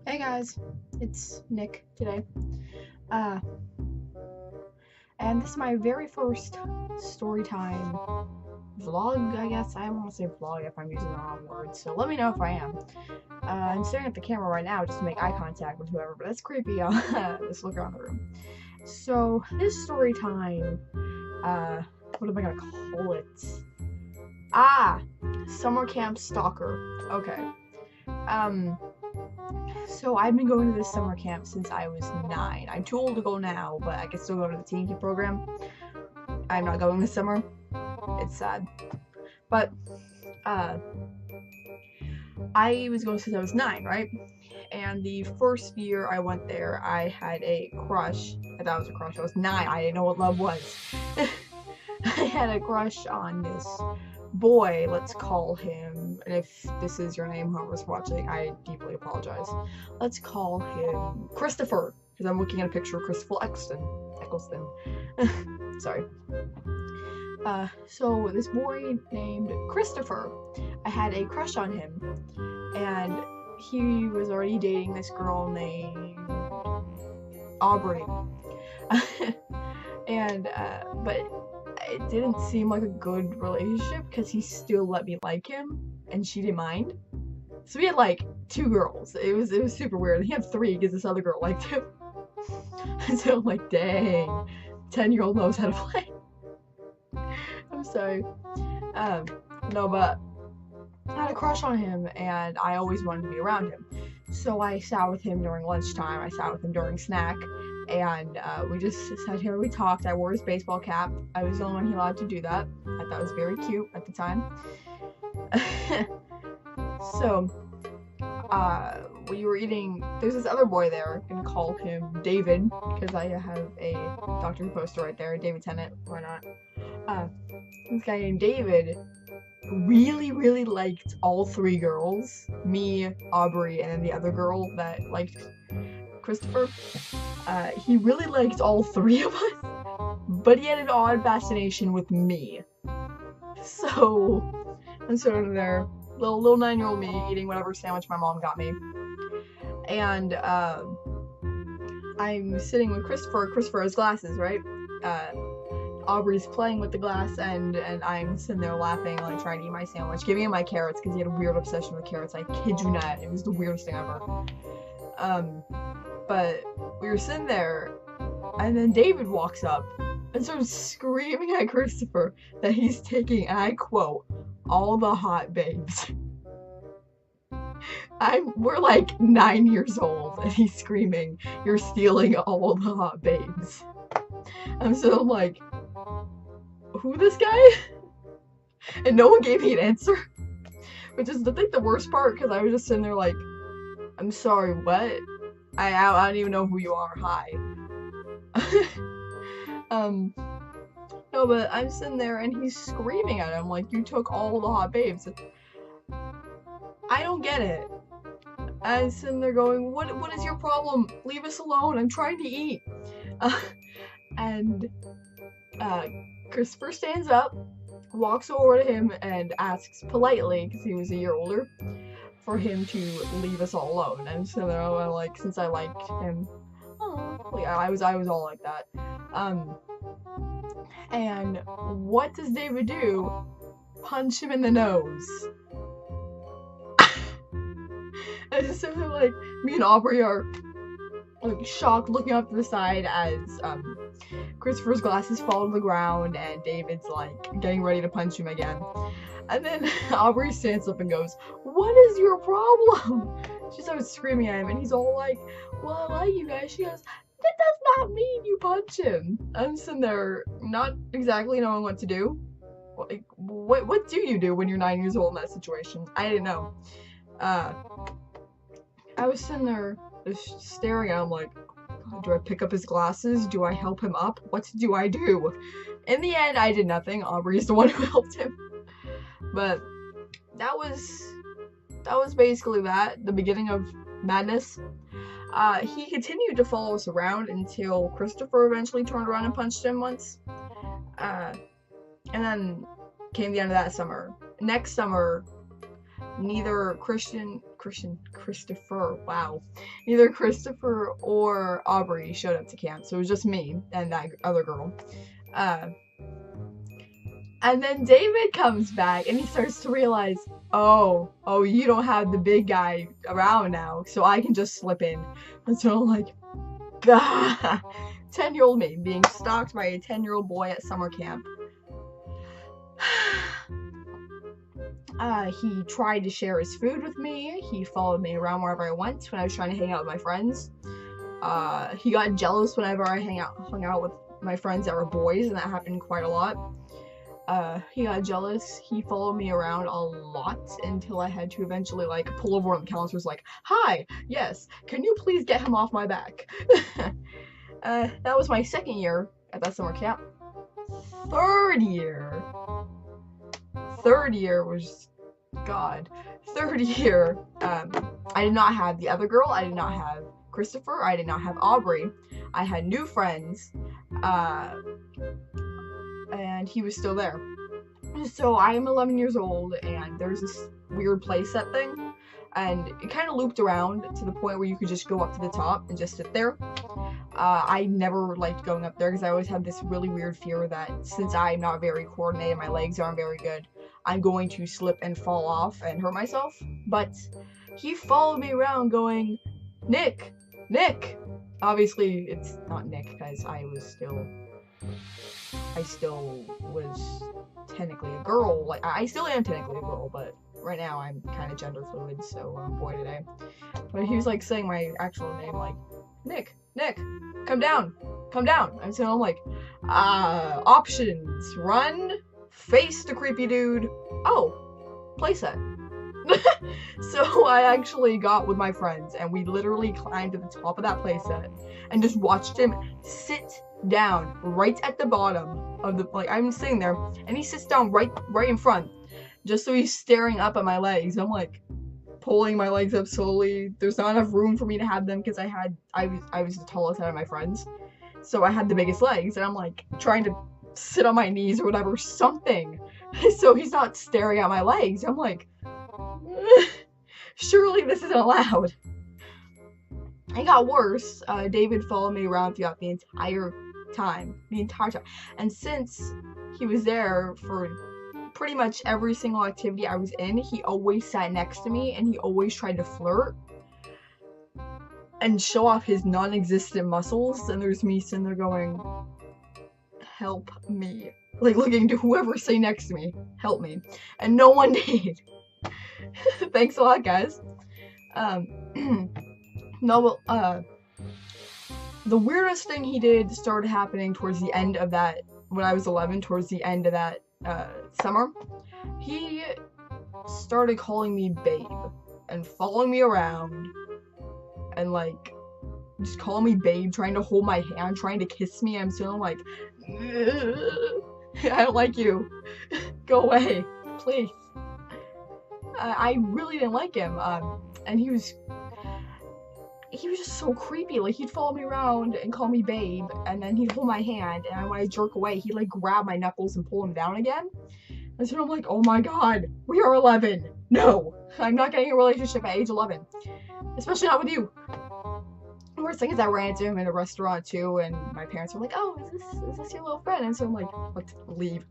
Hey guys, it's Nick today. Uh, and this is my very first story time vlog, I guess. I don't want to say vlog if I'm using the wrong word, so let me know if I am. I'm staring at the camera right now just to make eye contact with whoever, but that's creepy. Just look around the room. So, this story time, what am I gonna call it? Summer Camp Stalker. Okay. So I've been going to this summer camp since I was 9. I'm too old to go now, but I can still go to the teen kid program. I'm not going this summer. It's sad. But, I was going since I was 9, right? And the first year I went there, I had a crush. I thought it was a crush. I was 9. I didn't know what love was. I had a crush on this boy, let's call him, and if this is your name, whoever's watching, I deeply apologize. Let's call him Christopher, because I'm looking at a picture of Christopher Eccleston. Sorry. So this boy named Christopher, I had a crush on him, and he was already dating this girl named Aubrey. But it didn't seem like a good relationship because he still let me like him and she didn't mind. So we had like 2 girls. It was super weird. He had 3 because this other girl liked him. So I'm like, dang, 10-year-old knows how to play. I'm sorry. No, but I had a crush on him and I always wanted to be around him. So I sat with him during lunchtime. I sat with him during snack. And we just sat here, we talked. I wore his baseball cap. I was the only one he allowed to do that. I thought it was very cute at the time. So, we were eating, there's this other boy there, I'm gonna call him David, because I have a Doctor Who poster right there, David Tennant, why not? This guy named David really liked all 3 girls, me, Aubrey, and then the other girl that liked Christopher. He really liked all 3 of us, but he had an odd fascination with me. So I'm sort of there, little 9-year-old me eating whatever sandwich my mom got me, and I'm sitting with Christopher. Christopher has glasses, right? Aubrey's playing with the glass, and I'm sitting there laughing, like trying to eat my sandwich, giving him my carrots because he had a weird obsession with carrots. I kid you not, it was the weirdest thing ever. But we were sitting there, and then David walks up and starts screaming at Christopher that he's taking, and I quote, all the hot babes. We're like 9 years old, and he's screaming, you're stealing all the hot babes. I'm so like, who this guy? And no one gave me an answer. Which is, I think, the worst part, because I was just sitting there like, I'm sorry, what? I don't even know who you are. Hi. No, but I'm sitting there and he's screaming at him like, you took all the hot babes. I don't get it. I'm sitting there going, what is your problem? Leave us alone. I'm trying to eat. And Christopher stands up, walks over to him, and asks politely, because he was a year older, for him to leave us all alone. And so there, I'm like, since I liked him, oh, yeah, I was all like that. And what does David do? Punch him in the nose. And so like, me and Aubrey are like shocked, looking up to the side as Christopher's glasses fall to the ground and David's like getting ready to punch him again. And then Aubrey stands up and goes, what is your problem? She starts screaming at him, and he's all like, well, I like you guys. She goes, that does not mean you punch him. I'm sitting there not exactly knowing what to do. Like, what do you do when you're 9 years old in that situation? I didn't know. I was sitting there just staring at him like, do I pick up his glasses? Do I help him up? What do I do? In the end, I did nothing. Aubrey's the one who helped him. But that was basically the beginning of madness. He continued to follow us around until Christopher eventually turned around and punched him once. And then came the end of that summer. Next summer, neither Christopher, wow, neither Christopher or Aubrey showed up to camp, so it was just me and that other girl. And then David comes back and he starts to realize, oh, you don't have the big guy around now, so I can just slip in. And so I'm like, gah, 10-year-old me being stalked by a 10-year-old boy at summer camp. He tried to share his food with me. He followed me around wherever I went when I was trying to hang out with my friends. He got jealous whenever I hung out with my friends that were boys, and that happened quite a lot. He got jealous. He followed me around a lot until I had to eventually, like, pull over on the counselors, like, hi, yes, can you please get him off my back? That was my second year at that summer camp. Third year was, God, third year, I did not have the other girl, I did not have Christopher, I did not have Aubrey, I had new friends, and he was still there. So I am 11 years old, and there's this weird playset thing, and it kind of looped around to the point where you could just go up to the top and just sit there. I never liked going up there because I always had this really weird fear that since I'm not very coordinated, my legs aren't very good, I'm going to slip and fall off and hurt myself. But he followed me around going, Nick! Obviously, it's not Nick because I still was technically a girl. Like, I still am technically a girl, but right now I'm kind of gender fluid, so I'm a boy today. But he was like saying my actual name, like, Nick, come down. And so I'm like, options, run, face the creepy dude, oh, playset. So I actually got with my friends, and we literally climbed to the top of that playset and just watched him sit down right at the bottom of the, like, I'm sitting there, and he sits down right in front, just so he's staring up at my legs. I'm like pulling my legs up slowly. There's not enough room for me to have them because I was the tallest out of my friends, so I had the biggest legs, and I'm like trying to sit on my knees or whatever, something, so he's not staring at my legs. I'm like, surely this isn't allowed. It got worse. David followed me around throughout the entire time. And since he was there for pretty much every single activity I was in, he always sat next to me, and he always tried to flirt and show off his non-existent muscles, and there's me sitting there going, help me. Like, looking to whoever's sitting next to me, help me. And no one did. Thanks a lot, guys. No, the weirdest thing he did started happening towards the end of that, when I was 11, towards the end of that summer. He started calling me babe and following me around and, like, just calling me babe, trying to hold my hand, trying to kiss me. I'm still like, I don't like you. Go away, please. I really didn't like him, and he was just so creepy. Like, he'd follow me around and call me babe, and then he'd hold my hand, and when I jerk away, he'd, like, grab my knuckles and pull them down again. And so I'm like, oh my god, we are 11. No, I'm not getting a relationship at age 11. Especially not with you. The worst thing is I ran into him in a restaurant, too, and my parents were like, oh, is this your little friend? And so I'm like, what?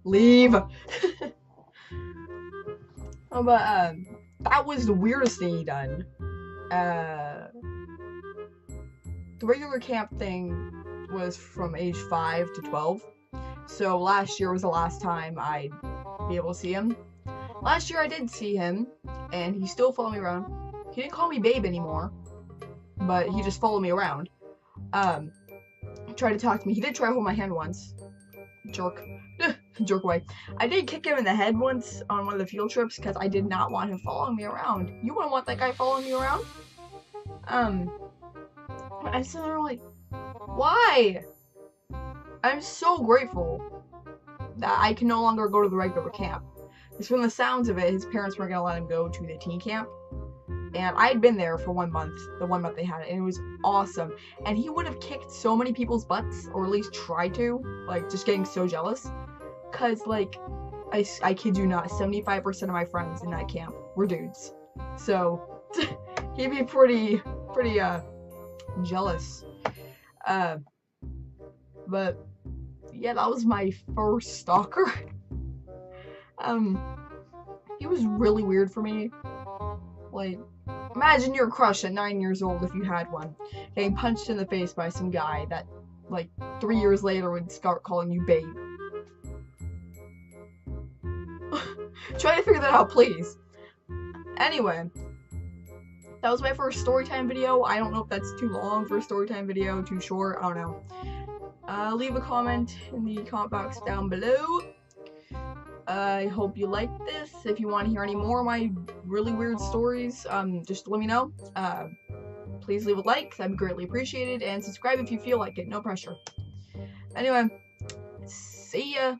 Leave. Oh, but, that was the weirdest thing he done. The regular camp thing was from age 5 to 12. So last year was the last time I'd be able to see him. Last year I did see him, and he still followed me around. He didn't call me babe anymore, but he just followed me around. Tried to talk to me. He did try to hold my hand once. Jerk. Jerk away. I did kick him in the head once on one of the field trips because I did not want him following me around. You wouldn't want that guy following you around? I sit there like, why? I'm so grateful that I can no longer go to the regular camp. Because from the sounds of it, his parents weren't going to let him go to the teen camp. And I had been there for 1 month, the 1 month they had it, and it was awesome. And he would have kicked so many people's butts, or at least tried to, like, just getting so jealous. Because, like, I kid you not, 75% of my friends in that camp were dudes. So he'd be pretty jealous. But yeah, that was my first stalker. He was really weird for me. Like, imagine your crush at 9 years old, if you had one, getting punched in the face by some guy that, like, 3 years later would start calling you babe. Try to figure that out, please. Anyway, that was my first storytime video. I don't know if that's too long for a storytime video, too short, I don't know. Leave a comment in the comment box down below. I hope you liked this. If you want to hear any more of my really weird stories, just let me know. Please leave a like, that'd be greatly appreciated, and subscribe if you feel like it, no pressure. Anyway, see ya!